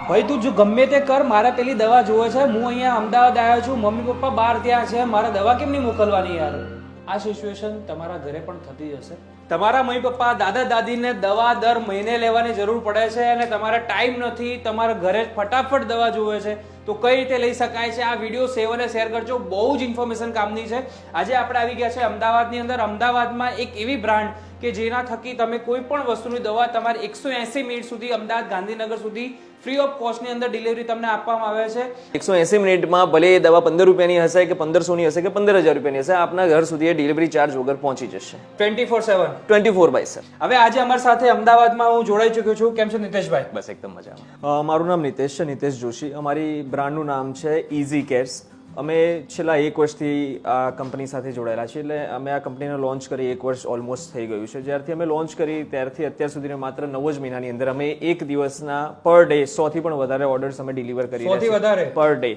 ભાઈ તું જો ગમે તે કર, મારે પેલી દવા જોવે છે. હું અહીંયા અમદાવાદ આવ્યો છું, મમ્મી પપ્પા બહાર ત્યાં છે, મારે દવા કેમ નહીં મોકલવાની યાર? આ સિચ્યુએશન તમારા ઘરે પણ થતી હશે. તમારા મમ્મી પપ્પા દાદા દાદીને દવા દર મહિને લેવાની જરૂર પડે છે અને તમારે ટાઈમ નથી, તમારા ઘરે ફટાફટ દવા જોવે છે, તો કઈ રીતે લઈ શકાય છે? આ વિડીયો સેવ અને શેર કરજો, બહુ જ ઇન્ફોર્મેશન કામની છે. આજે આપણે આવી ગયા છે અમદાવાદની અંદર. અમદાવાદમાં એક એવી બ્રાન્ડ કે જેના થકી તમે કોઈ પણ વસ્તુની દવા તમારે 180 મિનિટ સુધી અમદાવાદ ગાંધીનગર સુધી ફ્રી ઓફ કોસ્ટની અંદર ડિલિવરી તમને આપવામાં આવે છે. 180 મિનિટમાં ભલે એ દવા 15 રૂપિયાની હશે કે 1500ની હશે કે 15000 રૂપિયાની હશે, આપના ઘર સુધી એ ડિલિવરી ચાર્જ વગર પહોંચી જશે 24/7 24/7. હવે આજે અમારી સાથે અમદાવાદમાં હું જોડાઈ ચૂક્યો છું. કેમ છો નિતેશભાઈ? બસ એકદમ મજામાં. મારું નામ નિતેશ છે, નિતેશ જોશી. અમારી બ્રાન્ડનું નામ છે ઇઝી કેર્સ. અમે છેલ્લા 1 વર્ષથી આ કંપની સાથે જોડાયેલા છીએ. એટલે અમે આ કંપનીને લોન્ચ કરી 1 વર્ષ ઓલમોસ્ટ થઈ ગયું છે. જ્યારથી અમે લોન્ચ કરી ત્યારથી અત્યાર સુધીના માત્ર 9 જ મહિનાની અંદર અમે એક દિવસના પર ડે 100 થી પણ વધારે ઓર્ડર્સ અમે ડિલિવર કરી રહ્યા છીએ. પર ડે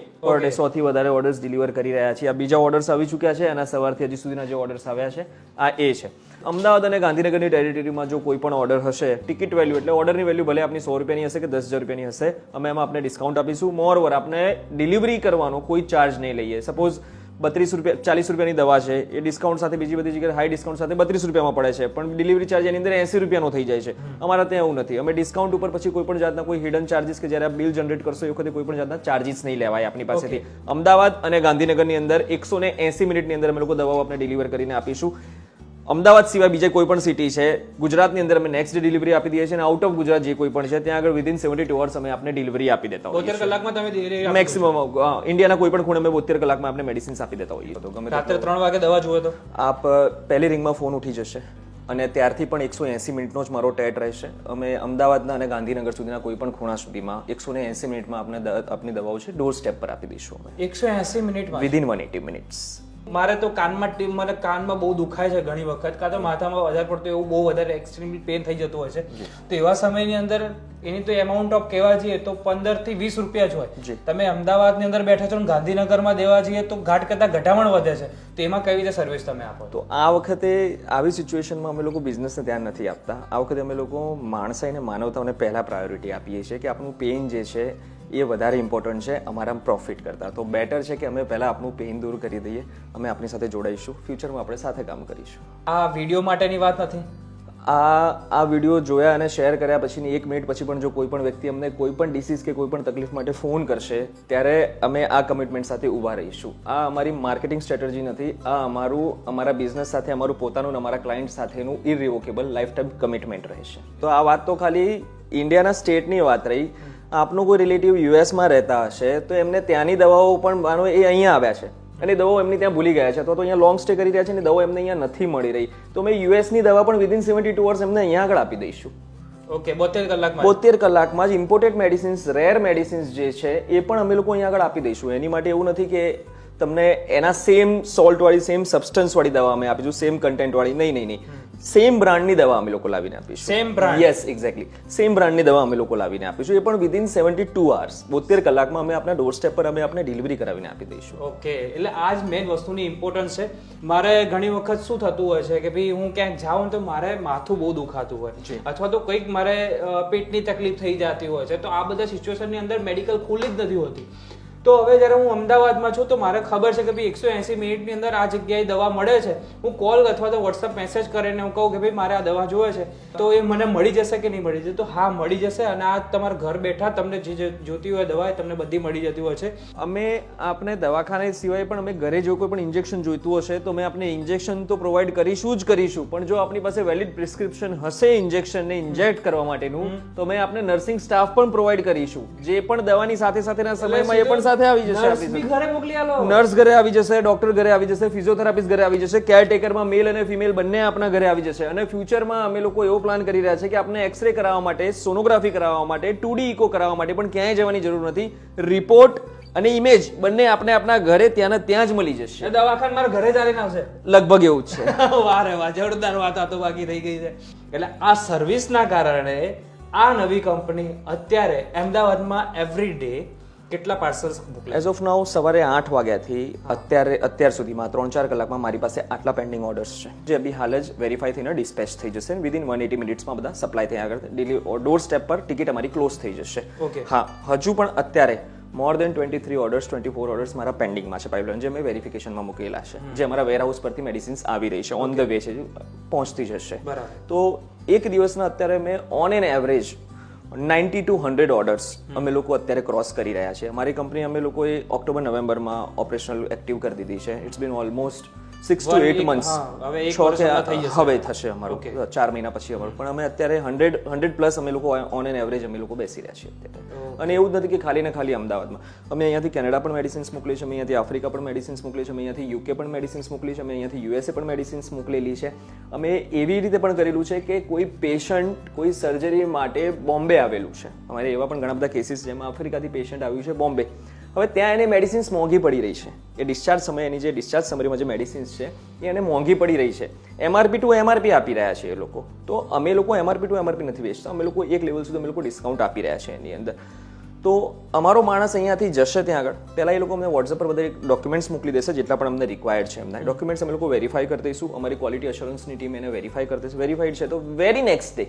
100 થી વધારે ઓર્ડર્સ ડિલિવર કરી રહ્યા છીએ. આ બીજા ઓર્ડર્સ આવી ચૂક્યા છે અને સવારથી હજી સુધીના જે ઓર્ડર્સ આવ્યા છે આ એ છે. અમદાવાદ અને ગાંધીનગરની ટેરિટરીમાં જો કોઈ પણ ઓર્ડર હશે, ટિકિટ વેલ્યુ એટલે ઓર્ડરની વેલ્યુ ભલે આપની 100 રૂપિયાની હશે કે 10,000 રૂપિયાની હશે, અમે એમાં આપને ડિસ્કાઉન્ટ આપીશું. મોરઓવર આપણે ડિલિવરી કરવાનો કોઈ ચાર્જ નહીં લઈએ. સપોઝ 32 રૂપિયા 40 રૂપિયાની દવા છે, એ ડિસ્કાઉન્ટ સાથે બીજી બધી જગ્યાએ હાઈ ડિસ્કાઉન્ટ સાથે 32 રૂપિયામાં પડે છે, પણ ડિલિવરી ચાર્જ એની અંદર 80 રૂપિયાનો થઈ જાય છે. અમારા ત્યાં એવું નથી. અમે ડિસ્કાઉન્ટ ઉપર પછી કોઈ પણ જાતના કોઈ હિડન ચાર્જીસ કે જ્યારે આપ બિલ જનરેટ કરશો એ વખતે કોઈ પણ જાતના ચાર્જીસ નહીં લેવાય આપની પાસેથી. અમદાવાદ અને ગાંધીનગરની અંદર 180 મિનિટની અંદર અમે લોકો દવાઓ આપણે ડિલિવર કરીને આપીશું. અમદાવાદ સિવાય બીજા કોઈ પણ સિટી છે ગુજરાતની અંદર અમે નેક્સ્ટ ડે ડિલિવરી આપી દઈએ છીએ અને આઉટ ઓફ ગુજરાત જે કોઈ પણ છે ત્યાં આગળ વિધિન 72 અવર્સ અમે આપને ડિલિવરી આપી દેતા હોઈએ. 72 કલાકમાં તમે ડિલિવરી મેક્સિમમ ઇન્ડિયાના કોઈ પણ ખૂણે અમે 72 કલાકમાં આપણે મેડિસિન્સ આપી દેતા હોઈએ. તો ગમે રાત્રે 3 વાગે દવા જોવે તો આપ પહેલી રિંગમાં ફોન ઉઠી જશે અને ત્યારથી પણ 180 મિનિટનો જ મારો ટેટ રહેશે. અમે અમદાવાદના અને ગાંધીનગર સુધીના કોઈ પણ ખૂણા સુધીમાં 180 મિનિટમાં આપની દવાઓ છે ડોર સ્ટેપ પર આપી દઈશું અમે. 180 મિનિટમાં વિધિન 180 મિનિટ્સ. મારે તો મને કાનમાં બહુ દુખાય છે ઘણી વખત, કાં તો માથામાં વધારે પડતું એવું બહુ વધારે એક્સ્ટ્રીમલી પેન થઈ જતું હોય છે. તો એવા સમયની અંદર એની તો એમાઉન્ટ ઓફ કહેવા જઈએ તો 15 થી 20 રૂપિયા જ હોય. તમે અમદાવાદની અંદર બેઠા છો ને ગાંધીનગરમાં દેવા જઈએ તો ઘાટ કરતાં ઘટામણ વધે છે. તો એમાં કઈ રીતે સર્વિસ તમે આપો? તો આ વખતે આવી સિચ્યુએશનમાં અમે લોકો બિઝનેસને ધ્યાન નથી આપતા. આ વખતે અમે લોકો માણસાઈ અને માનવતાને પહેલા પ્રાયોરિટી આપીએ છીએ કે આપણું પેઇન જે છે એ વધારે ઇમ્પોર્ટન્ટ છે અમારા પ્રોફિટ કરતાં. તો બેટર છે કે અમે પહેલાં આપણું પેઇન દૂર કરી દઈએ. અમે આપની સાથે જોડાઈશું, ફ્યુચરમાં આપણે સાથે કામ કરીશું. આ વિડીયો માટેની વાત નથી. આ વિડીયો જોયા અને શેર કર્યા પછીની 1 મિનિટ પછી પણ જો કોઈ પણ વ્યક્તિ અમને કોઈ પણ ડિસીઝ કે કોઈ પણ તકલીફ માટે ફોન કરશે ત્યારે અમે આ કમિટમેન્ટ સાથે ઊભા રહીશું. આ અમારી માર્કેટિંગ સ્ટ્રેટેજી નથી. આ અમારા બિઝનેસ સાથે અમારું પોતાનું અમારા ક્લાયન્ટ સાથેનું ઇરરિવોકેબલ લાઈફ ટાઈમ કમિટમેન્ટ રહેશે. તો આ વાત તો ખાલી ઇન્ડિયાના સ્ટેટની વાત રહી. આપનો કોઈ રિલેટિવ યુએસમાં રહેતા હશે તો એમને ત્યાંની દવાઓ પણ માનો એ અહીંયા આવ્યા છે અને દવાઓ એમની ત્યાં ભૂલી ગયા છે અથવા તો અહીંયા લોંગ સ્ટે કરી રહ્યા છે અને દવાઓ એમને અહીંયા નથી મળી રહી, તો અમે યુએસની દવા પણ વિધિન 72 અવર્સ એમને અહીંયા આગળ આપી દઈશું. ઓકે, 72 કલાકમાં જ ઇમ્પોર્ટેડ મેડિસિન્સ, રેર મેડિસિન્સ જે છે એ પણ અમે લોકો અહીંયા આગળ આપી દઈશું. એની માટે એવું નથી કે તમને એના સેમ સોલ્ટ વાળી સેમ સબસ્ટન્સ વાળી દવા અમે આપીશું, સેમ કન્ટેન્ટ વાળી. નહીં, સેમ બ્રાન્ડની દવા અમે લોકો લાવીને આપીશું. Same brand? Yes, exactly same બ્રાન્ડની દવા અમે લોકો લાવીને આપીશું. એ પણ વિધિન 72 અવર્સ 72 કલાકમાં અમે આપણા ડોર સ્ટેપ પર અમે આપને ડિલિવરી કરાવીને આપી દઈશું. ઓકે, એટલે આ જ મેઇન વસ્તુની ઇમ્પોર્ટન્સ છે. મારે ઘણી વખત શું થતું હોય છે કે ભાઈ હું ક્યાંક જાઉં તો મારે માથું બહુ દુખાતું હોય અથવા તો કંઈક મારે પેટની તકલીફ થઈ જતી હોય છે, તો આ બધા સિચ્યુએશનની અંદર મેડિકલ ખુલ્લી જ નથી હોતી. તો હવે જ્યારે હું અમદાવાદમાં છું તો મારે ખબર છે કે ભાઈ 180 મિનિટની અંદર આ જગ્યાએ દવા મળે છે. હું કોલ અથવા તો વોટ્સઅપ મેસેજ કરીને હું કહું કે ભાઈ મારે આ દવા જોઈએ છે, તો એ મને મળી જશે કે નહીં મળી જશે? તો હા, મળી જશે. અને આ તમારા ઘર બેઠા તમને જે જોતી હોય દવા તમને બધી મળી જતી હોય છે. અમે આપને દવાખાને સિવાય પણ અમે ઘરે જો કોઈ પણ ઇન્જેક્શન જોઈતું હશે તો અમે આપને ઇન્જેક્શન તો પ્રોવાઈડ કરીશું જ કરીશું, પણ જો આપણી પાસે વેલિડ પ્રિસ્ક્રિપ્શન હશે ઇન્જેક્શનને ઇન્જેક્ટ કરવા માટેનું તો અમે આપને નર્સિંગ સ્ટાફ પણ પ્રોવાઈડ કરીશું, જે પણ દવાની સાથે સાથેના સમયમાં એ પણ સાથે આવી જશે. ઘરે મોકલી આલો. નર્સ ઘરે આવી જશે, ડોક્ટર ઘરે આવી જશે, ફિઝિયોથેરાપિસ્ટ ઘરે આવી જશે, કેરટેકરમાં મેલ અને ફિમેલ બંને આપણા ઘરે આવી જશે. અને ફ્યુચરમાં અમે લોકો એવો પ્લાન કરી રહ્યા છે કે આપણે એક્સરે કરાવવા માટે, સોનોગ્રાફી કરાવવા માટે, 2D ઇકો કરાવવા માટે પણ ક્યાંય જવાની જરૂર નથી. રિપોર્ટ અને ઇમેજ બંને આપણે આપણા ઘરે ત્યાં જ મળી જશે. દવાખાના મારા ઘરે જ આવીને આવશે લગભગ એવું જ છે. વાહ રે વાહ, જોરદાર વાત આ તો બાકી થઈ ગઈ છે. એટલે આ સર્વિસના કારણે આ નવી કંપની અત્યારે અમદાવાદમાં એવરી ડે કેટલા પાર્સલ્સ મોકલ્યા? એઝ ઓફ નાઉ સવારે 8 વાગ્યાથી અત્યાર સુધીમાં 3-4 કલાકમાં મારી પાસે આટલા પેન્ડિંગ ઓર્ડર્સ છે, જે અભી હાલ જ વેરીફાઈ થઈને ડિસ્પેચ થઈ જશે. વિધિન 180 મિનિટ્સમાં બધા સપ્લાય થઈ આગળ ડોર સ્ટેપ પર ટિકિટ અમારી ક્લોઝ થઈ જશે. Okay. હા, હજુ પણ અત્યારે મોર દેન 23 ઓર્ડર્સ 24 ઓર્ડર્સ મારા પેન્ડિંગમાં છે પાઇપલાઇન, જે મેં વેરિફિકેશનમાં મૂકેલા છે, જે અમારા વેરહાઉસ પરથી મેડિસિન્સ આવી રહી છે, ઓન ધ વે છે, પહોંચતી જશે. બરાબર. તો એક દિવસના અત્યારે મેં on an average 90 to 100 orders અમે લોકો અત્યારે ક્રોસ કરી રહ્યા છે. અમારી કંપની અમે લોકોએ ઓક્ટોબર-નવેમ્બરમાં ઓપરેશનલ એક્ટિવ કરી દીધી છે. It's been almost 6 to 8 months. હવે એક વર્ષ થઈ જશે. હવે થશે અમારું 4 મહિના પછી અમારું. પણ અમે અત્યારે 100 પ્લસ અમે લોકો ઓન એન એવરેજ અમે લોકો બેસી રહ્યા છીએ અત્યારે. અને એવું જ નથી કે ખાલી ને ખાલી અમદાવાદમાં. અમે અહીંયાથી કેનેડા પણ મેડિસિન્સ મોકલી છે, અમે અહીંયાથી આફ્રિકા પણ મેડિસિન્સ મોકલી છે, અમે અહીંયાથી યુકે પણ મેડિસિન્સ મોકલી છે, અમે અહીંયાથી યુએસએ પણ મેડિસિન્સ મોકલેલી છે. અમે એવી રીતે પણ કરેલું છે કે કોઈ પેશન્ટ કોઈ સર્જરી માટે બોમ્બે આવેલું છે, અમારે એવા પણ ઘણા બધા કેસીસ જેમાં આફ્રિકાથી પેશન્ટ આવ્યું છે બોમ્બે. હવે ત્યાં એને મેડિસિન્સ મોંઘી પડી રહી છે, એ ડિસ્ચાર્જ સમયે એની જે ડિસ્ચાર્જ સમરીમાં જે મેડિસિન્સ છે એ એને મોંઘી પડી રહી છે. MRP ટુ MRP આપી રહ્યા છે એ લોકો. તો અમે લોકો MRP ટુ MRP નથી વેચતા, અમે લોકો એક લેવલ સુધી અમે લોકો ડિસ્કાઉન્ટ આપી રહ્યા છે એની અંદર. તો અમારો માણસ અહીંયાથી જશે ત્યાં આગળ, પહેલાં એ લોકો અમને વોટ્સએપ પર બધા ડોક્યુમેન્ટ્સ મોકલી દેશે, જેટલા પણ અમને રિક્વાયર્ડ છે એમના ડોક્યુમેન્ટ્સ અમે લોકો વેરીફાઈ કરી દઈશું. અમારી ક્વોલિટી અશ્યોરન્સની ટીમ એને વેરીફાઈ કરી દેશે. વેરીફાઈડ છે તો વેરી નેક્સ્ટ ડે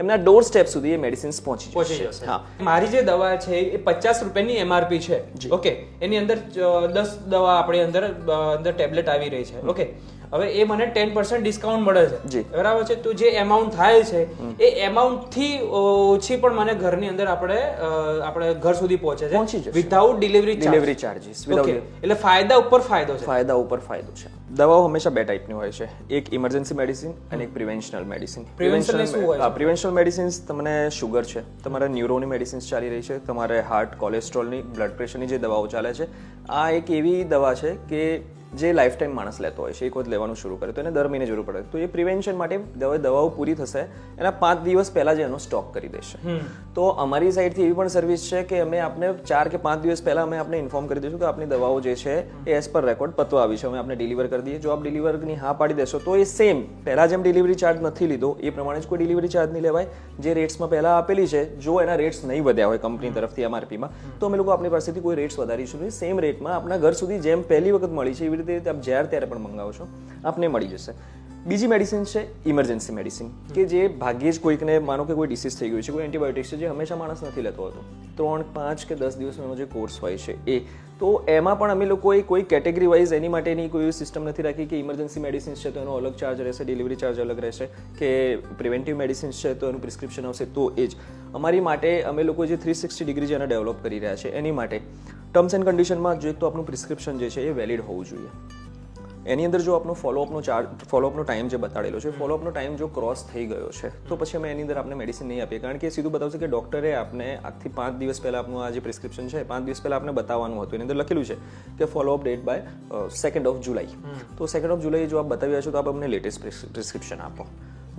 એમના ડોર સ્ટેપ સુધી એ મેડિસિન્સ પહોંચી જશે. હા, મારી જે દવા છે એ 50 રૂપિયાની MRP છે. ઓકે, એની અંદર 10 દવા આપણી અંદર ટેબ્લેટ આવી રહી છે. ઓકે, હવે એ મને 10% ડિસ્કાઉન્ટ મળે છે, બરાબર છે. તો જે એમાઉન્ટ થાય છે એ એમાઉન્ટ થી ઓછી પણ મને ઘરની અંદર આપણે ઘર સુધી પહોંચે છે વિધાઉટ ડિલિવરી ચાર્જીસ. એટલે ફાયદા ઉપર ફાયદો છે. ફાયદા ઉપર ફાયદો છે. દવાઓ હંમેશા બે ટાઈપની હોય છે, એક ઇમરજન્સી મેડિસિન અને એક પ્રિવેન્શનલ મેડિસિન. પ્રિવેન્શનલ મેડિસિન્સ તમને શુગર છે, તમારા ન્યુરોની મેડિસિન્સ ચાલી રહી છે, તમારે હાર્ટ, કોલેસ્ટ્રોલની, બ્લડ પ્રેશરની જે દવાઓ ચાલે છે, આ એક એવી દવા છે કે જે લાઈફ ટાઈમ માણસ લેતો હોય છે, એક વખત લેવાનું શરૂ કરે તો એને દર મહિને જરૂર પડે. તો એ પ્રિવેન્શન માટે દવાઓ પૂરી થશે એના 5 દિવસ પહેલા જ એનો સ્ટોક કરી દેશે. તો અમારી સાઈડથી એવી પણ સર્વિસ છે કે અમે આપને 4 કે 5 દિવસ પહેલા અમે આપને ઇન્ફોર્મ કરી દઈશું કે આપની દવાઓ જે છે એ એઝ પર રેકોર્ડ પતવા આવી છે, અમે આપને ડિલિવર કરી દઈએ. જો આપ ડિલિવરની હા પાડી દેશો તો એ સેમ પહેલા જેમ ડિલિવરી ચાર્જ નથી લીધો એ પ્રમાણે જ કોઈ ડિલિવરી ચાર્જ નહીં લેવાય. જે રેટ્સમાં પહેલા આપેલી છે, જો એના રેટ્સ નહીં વધ્યા હોય કંપની તરફથી MRPમાં, તો અમે લોકો આપણી પાસેથી કોઈ રેટ્સ વધારીશું નહીં. સેમ રેટમાં આપણા ઘર સુધી જેમ પહેલી વખત મળી છે એવી રીતે આપ જ્યારે ત્યારે પણ મંગાવો છો આપને મળી જશે. બીજી મેડિસિન છે ઇમરજન્સી મેડિસિન, કે જે ભાગ્યે જ કોઈકને માનો કે કોઈ ડિસીઝ થઈ ગયું છે, કોઈ એન્ટીબાયોટિક્સ છે જે હંમેશા માણસ નથી લેતો હોતો, 3, 5 કે 10 દિવસનો જે કોર્સ હોય છે એ. તો એમાં પણ અમે લોકોએ કોઈ કેટેગરી વાઇઝ એની માટેની કોઈ સિસ્ટમ નથી રાખી કે ઇમરજન્સી મેડિસિન્સ છે તો એનો અલગ ચાર્જ રહેશે, ડિલિવરી ચાર્જ અલગ રહેશે, કે પ્રિવેન્ટિવ મેડિસિન્સ છે તો એનું પ્રિસ્ક્રિપ્શન આવશે. તો એ જ અમારી માટે અમે લોકો જે 360 ડિગ્રી જેને ડેવલપ કરી રહ્યા છે એની માટે ટર્મ્સ એન્ડ કન્ડિશનમાં જો તો આપણું પ્રિસ્ક્રિપ્શન જે છે એ વેલિડ હોવું જોઈએ. એની અંદર જો આપણો ફોલોઅપનો ટાઈમ જે બતાડેલો છે, ફોલોઅપનો ટાઈમ જો ક્રોસ થઈ ગયો છે તો પછી અમે એની અંદર આપણે મેડિસિન નહીં આપીએ, કારણ કે એ સીધું બતાવશે કે ડૉક્ટરે આપને આજથી 5 દિવસ પહેલાં આપનું આ જે પ્રિસ્ક્રિપ્શન છે 5 દિવસ પહેલાં આપણે બતાવવાનું હતું. એની અંદર લખેલું છે કે ફોલોઅપ ડેટ બાય 2 જુલાઈ. તો 2 જુલાઈ જો આપ બતાવી રહ્યા છો તો આપ અમને લેટેસ્ટ પ્રિસ્ક્રિપ્શન આપો.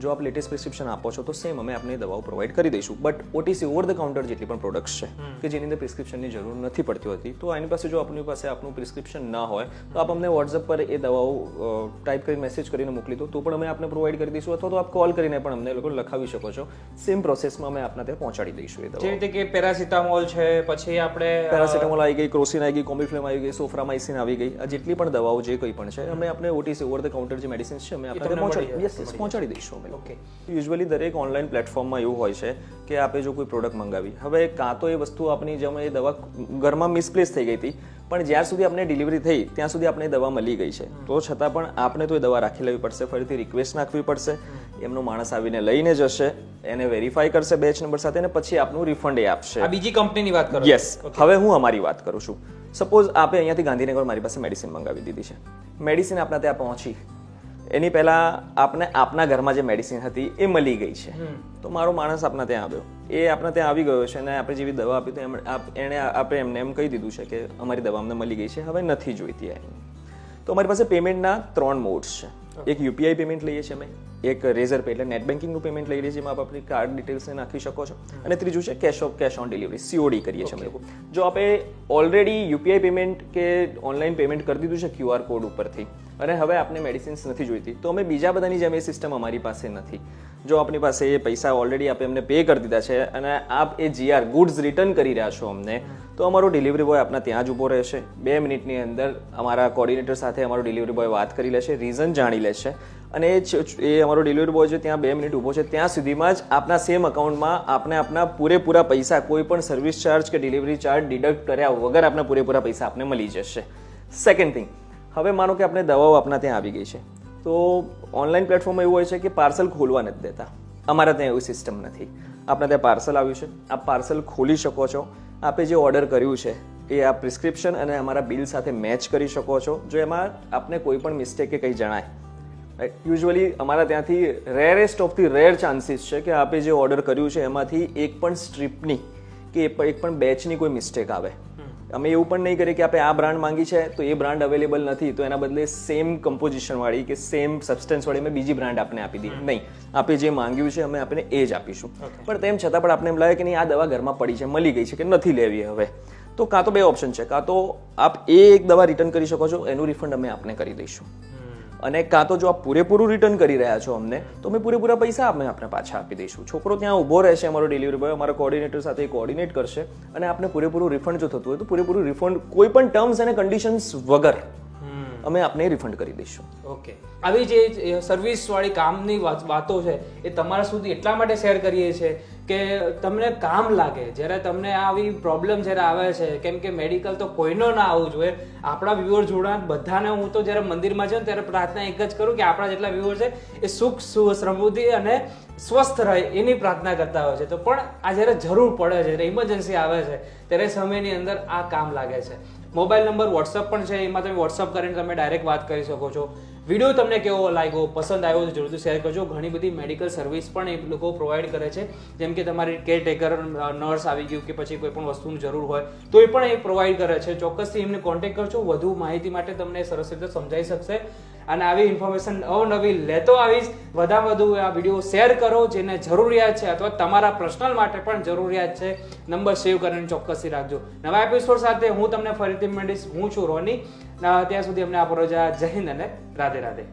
જો આપ લેટેસ્ટ પ્રિસ્ક્રિપ્શન આપો છો તો સેમ અમે આપને દવાઓ પ્રોવાઈડ કરી દઈશું. But OTC over the counter જેટલી પણ પ્રોડક્ટ્સ છે કે જેની અંદર પ્રિસ્ક્રિપ્શનની જરૂર નથી પડતી હોતી, તો એની પાસે જો આપની પાસે આપનું પ્રિસ્ક્રિપ્શન ના હોય તો આપ અમને વોટ્સએપ પર એ દવાઓ ટાઈપ કરી મેસેજ કરીને મોકલી દો તો પણ અમે આપને પ્રોવાઈડ કરી દઈશું, અથવા તો આપ કોલ કરીને પણ અમને લોકો લખાવી શકો છો. સેમ પ્રોસેસમાં અમે આપને ત્યાં પહોંચાડી દઈશું એ દવા. જેવી રીતે કે પેરાસિટામોલ છે, પછી આપણે પેરાસિટામોલ આવી ગઈ, ક્રોસિન આવી ગઈ, કોમિફ્લેમ આવી ગઈ, સોફ્રામાઇસિન આવી ગઈ, આ જેટલી પણ દવાઓ જે કંઈ પણ છે અમે આપણે OTC ઓવર ધ કાઉન્ટર જે મેડિસિન્સ છે અમે આપને પહોંચાડી દઈશું અમે લોકો. યુઝ્યુઅલી દરેક ઓનલાઈન પ્લેટફોર્મમાં એવું હોય છે કે આપે જો કોઈ પ્રોડક્ટ મંગાવી, હવે કાં તો એ વસ્તુ આપણી જેમ એ દવા ઘરમાં મિસપ્લેસ થઈ ગઈ હતી, પણ જ્યાર સુધી આપણે ડિલિવરી થઈ ત્યાં સુધી આપણે દવા મળી ગઈ છે, તો છતાં પણ આપણે તો એ દવા રાખી લેવી પડશે, ફરીથી રિક્વેસ્ટ નાખવી પડશે, એમનો માણસ આવીને લઈને જશે, એને વેરીફાઈ કરશે બેચ નંબર સાથે, અને પછી આપનું રિફંડ એ આપશે. આ બીજી કંપનીની વાત કરો? યસ. હવે હું અમારી વાત કરું છું. સપોઝ આપે અહીંયાથી ગાંધીનગર મારી પાસે મેડિસિન મંગાવી દીધી છે, મેડિસિન આપણા ત્યાં પહોંચી, એની પહેલા આપને આપના ઘરમાં જે મેડિસિન હતી એ મળી ગઈ છે, તો મારો માણસ આપના ત્યાં આવ્યો, એ આપના ત્યાં આવી ગયો છે અને આપણે જેવી દવા આપી તો આપણે એમને એમ કહી દીધું છે કે અમારી દવા અમને મળી ગઈ છે, હવે નથી જોઈતી એની. તો અમારી પાસે પેમેન્ટના 3 મોડ્સ છે. એક UPI પેમેન્ટ લઈએ છીએ અમે, એક રેઝર પે એટલે નેટ બેન્કિંગનું પેમેન્ટ લઈ લઈએ છીએ, જેમાં આપ આપણી કાર્ડ ડિટેલ્સને નાખી શકો છો. અને ત્રીજું છે કેશ ઓન ડિલિવરી, COD કરીએ છીએ અમે લોકો. જો આપે ઓલરેડી UPI પેમેન્ટ કે ઓનલાઈન પેમેન્ટ કરી દીધું છે QR કોડ ઉપરથી અને હવે આપને મેડિસિન્સ નથી જોઈતી, તો અમે બીજા બધાની જેમ એ સિસ્ટમ અમારી પાસે નથી. જો આપણી પાસે એ પૈસા ઓલરેડી આપે અમને પે કરી દીધા છે અને આપ એ GR ગુડ્સ રિટર્ન કરી રહ્યા છો અમને, તો અમારો ડિલિવરી બોય આપના ત્યાં જ ઊભો રહેશે. 2 મિનિટની અંદર અમારા કોર્ડિનેટર સાથે અમારો ડિલિવરી બોય વાત કરી લેશે, રીઝન જાણી લેશે અને એ અમારો ડિલિવરી બોય જે ત્યાં 2 મિનિટ ઊભો છે ત્યાં સુધીમાં જ આપના સેમ અકાઉન્ટમાં આપને આપના પૂરેપૂરા પૈસા, કોઈ પણ સર્વિસ ચાર્જ કે ડિલિવરી ચાર્જ ડિડક્ટ કર્યા વગર આપના પૂરેપૂરા પૈસા આપને મળી જશે. સેકન્ડ થિંગ, હવે માનો કે આપણે દવાઓ આપના ત્યાં આવી ગઈ છે, તો ઓનલાઈન પ્લેટફોર્મમાં એવું હોય છે કે પાર્સલ ખોલવા નથી દેતા. અમારા ત્યાં એવી સિસ્ટમ નથી. આપણા ત્યાં પાર્સલ આવ્યું છે, આપ પાર્સલ ખોલી શકો છો, આપે જે ઓર્ડર કર્યું છે એ આ પ્રિસ્ક્રિપ્શન અને અમારા બિલ સાથે મેચ કરી શકો છો. જો એમાં આપને કોઈ પણ મિસ્ટેક કે કંઈ જણાય, યુઝ્યુઅલી અમારા ત્યાંથી rarest of the rare chances છે કે આપે જે ઓર્ડર કર્યું છે એમાંથી એક પણ સ્ટ્રીપની કે એક પણ બેચની કોઈ મિસ્ટેક આવે. અમે એવું પણ નહીં કરીએ કે આપણે આ બ્રાન્ડ માંગી છે તો એ બ્રાન્ડ અવેલેબલ નથી, તો એના બદલે સેમ કમ્પોઝિશન વાળી કે સેમ સબસ્ટન્સ વાળી અમે બીજી બ્રાન્ડ આપને આપી દઈએ. નહીં, આપણે જે માંગ્યું છે અમે આપને એ જ આપીશું. પણ તેમ છતાં પણ આપણે એમ લાગે કે નહીં, આ દવા ઘરમાં પડી છે, મળી ગઈ છે કે નથી લેવી હવે, તો કાં તો 2 ઓપ્શન છે. કાં તો આપ એક દવા રિટર્ન કરી શકો છો, એનું રિફંડ અમે આપને કરી દઈશું, અને કાં તો જો આપ પૂરેપૂરું રિટર્ન કરી રહ્યા છો અમને, તો અમે પૂરેપૂરા પૈસા આપને પાછા આપી દઈશું. છોકરો ત્યાં ઊભો રહેશે, અમારો ડિલિવરી બોય અમારા કોર્ડિનેટર સાથે કોર્ડિનેટ કરશે અને આપને પૂરેપૂરું રિફંડ જો થતું હોય તો પૂરેપૂરું રિફંડ કોઈ પણ ટર્મ્સ અને કન્ડિશન્સ વગર અમે આપને રિફંડ કરી દઈશું. ઓકે, આવી જે સર્વિસ વાળી કામની વાતો છે એ તમારા સુધી એટલા માટે શેર કરીએ છીએ કે તમને કામ લાગે. જ્યારે તમને આવી પ્રોબ્લેમ જ્યારે આવે છે, કેમ કે મેડિકલ તો કોઈનો ના આવવું જોઈએ, આપણા વ્યુઅર જોડા બધાને હું તો જ્યારે મંદિરમાં જાઉં ત્યારે પ્રાર્થના એક જ કરું કે આપણા જેટલા વ્યુઅર છે એ સુખ સમૃદ્ધિ અને સ્વસ્થ રહે એની પ્રાર્થના કરતા હોય છે. તો પણ આ જ્યારે જરૂર પડે છે, ઇમરજન્સી આવે છે, ત્યારે સમયની અંદર આ કામ લાગે છે. મોબાઈલ નંબર વોટ્સઅપ પણ છે, એમાં તમે વોટ્સઅપ કરીને તમે ડાયરેક્ટ વાત કરી શકો છો. વિડીયો તમને કેવો લાગ્યો, પસંદ આવ્યો તો જરૂરથી શેર કરજો. ઘણી બધી મેડિકલ સર્વિસ પણ એ લોકો પ્રોવાઈડ કરે છે, જેમ કે તમારી કેરટેકર નર્સ આવી ગયું કે પછી કોઈ પણ વસ્તુની જરૂર હોય તો એ પણ એ પ્રોવાઈડ કરે છે. ચોક્કસથી એમને કોન્ટેક્ટ કરજો, વધુ માહિતી માટે તમને સરસ રીતે સમજાઈ શકશે. અને આવી ઇન્ફોર્મેશન અવનવી લેતો આવીશ. વધુ આ વિડીયો શેર કરો, જેને જરૂરિયાત છે અથવા તમારા પર્સનલ માટે પણ જરૂરિયાત છે. નંબર સેવ કરીને ચોક્કસથી રાખજો. નવા એપિસોડ સાથે હું તમને ફરીથી મળીશ. હું છું રોની. ત્યાં સુધી અમને આપો રજા. જય હિન્દ અને રાધે રાધે.